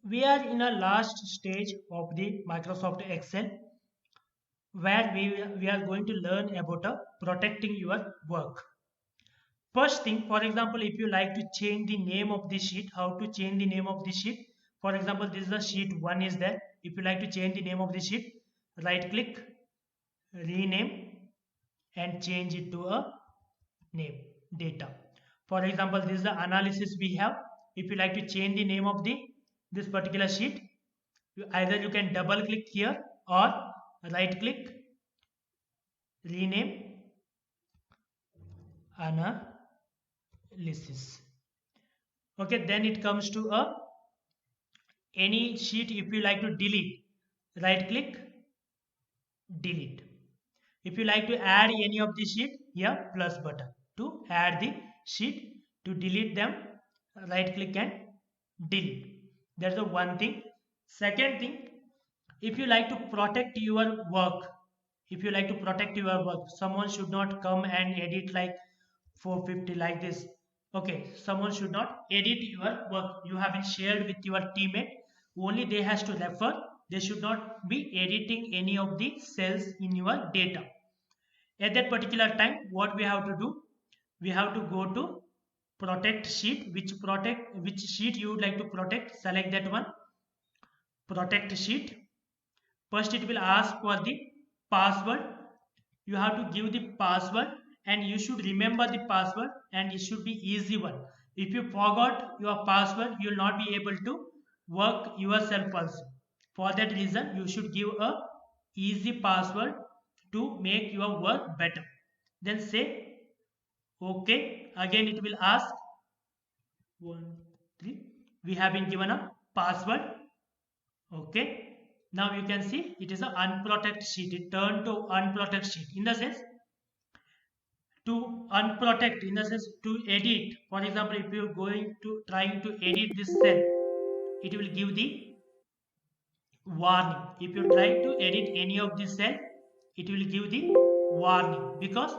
We are in a last stage of the Microsoft Excel where we are going to learn about protecting your work. First thing, for example, if you like to change the name of the sheet, how to change the name of the sheet. For example, this is the sheet 1 is there. If you like to change the name of the sheet, right click, rename and change it to a name, data. For example, this is the analysis we have. If you like to change the name of the this particular sheet, either you can double click here or right click, rename, analysis. Okay, then it comes to a any sheet. If you like to delete, right click, delete. If you like to add any of the sheet, here plus button to add the sheet. To delete them, right click and delete. That's the one thing. Second thing, if you like to protect your work, if you like to protect your work, someone should not come and edit like 450 like this. Okay, someone should not edit your work. You have been shared with your teammate, only they has to refer. They should not be editing any of the cells in your data. At that particular time, what we have to do, we have to go to protect sheet. Which sheet you would like to protect, select that one, protect sheet. First it will ask for the password. You have to give the password and you should remember the password, and it should be easy one. If you forgot your password, you will not be able to work yourself also. For that reason, you should give a easy password to make your work better. Then say okay. Again it will ask 1 3. We have been given a password. Okay, now you can see it is an unprotected sheet. It turned to unprotected sheet in the sense to unprotect, in the sense to edit. For example, if you're going to trying to edit this cell, it will give the warning. If you try to edit any of this cell, it will give the warning, because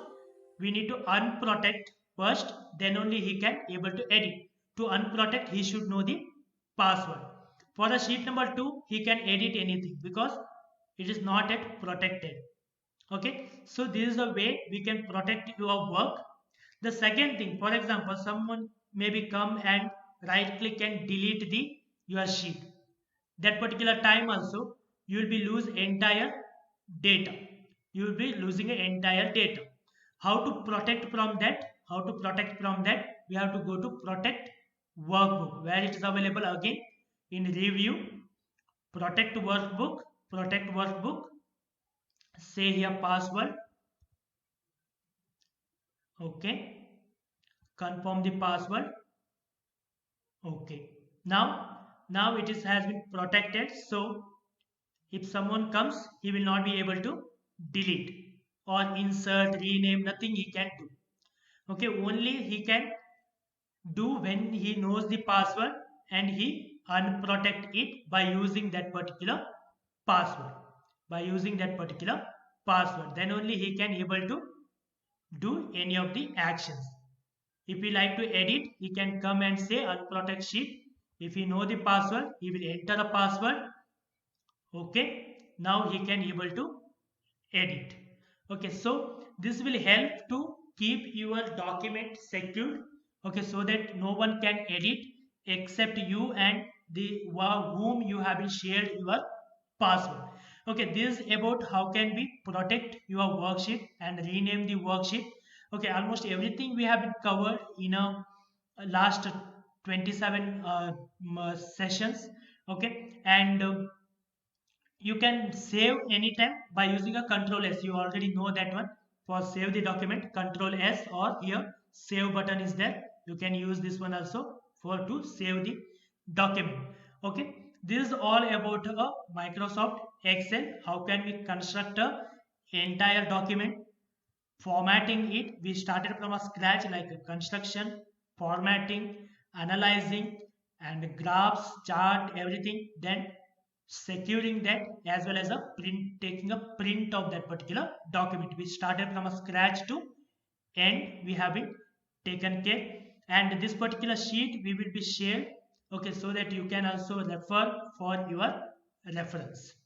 we need to unprotect first, then only he can able to edit. To unprotect, he should know the password. For the sheet number 2, he can edit anything because it is not yet protected. Okay, so this is the way we can protect your work. The second thing, for example, someone maybe come and right click and delete the your sheet. That particular time also, you will be lose entire data. You will be losing an entire data. How to protect from that? How to protect from that? We have to go to protect workbook, where it is available again in review, protect workbook, protect workbook. Say here password. Okay, confirm the password. Okay, now it is has been protected. So if someone comes, he will not be able to delete or insert, rename, nothing he can do. Okay, only he can do when he knows the password and he unprotect it by using that particular password. By using that particular password, then only he can able to do any of the actions. If he like to edit, he can come and say unprotect sheet. If he know the password, he will enter a password. Okay, now he can able to edit. Okay, so this will help to keep your document secured. Okay, so that no one can edit except you and the whom you have been shared your password. Okay, this is about how can we protect your worksheet and rename the worksheet. Okay, almost everything we have been covered in a last 27 sessions. Okay, and you can save anytime by using a control S. You already know that one. For save the document, control S, or here save button is there. You can use this one also for to save the document. Okay, this is all about Microsoft Excel. How can we construct a entire document, formatting it. We started from a scratch like a construction, formatting, analyzing, and graphs, chart, everything. Then securing that, as well as a print, taking a print of that particular document. We started from a scratch to end. We have been taken care, and this particular sheet we will be shared Okay, so that you can also refer for your reference.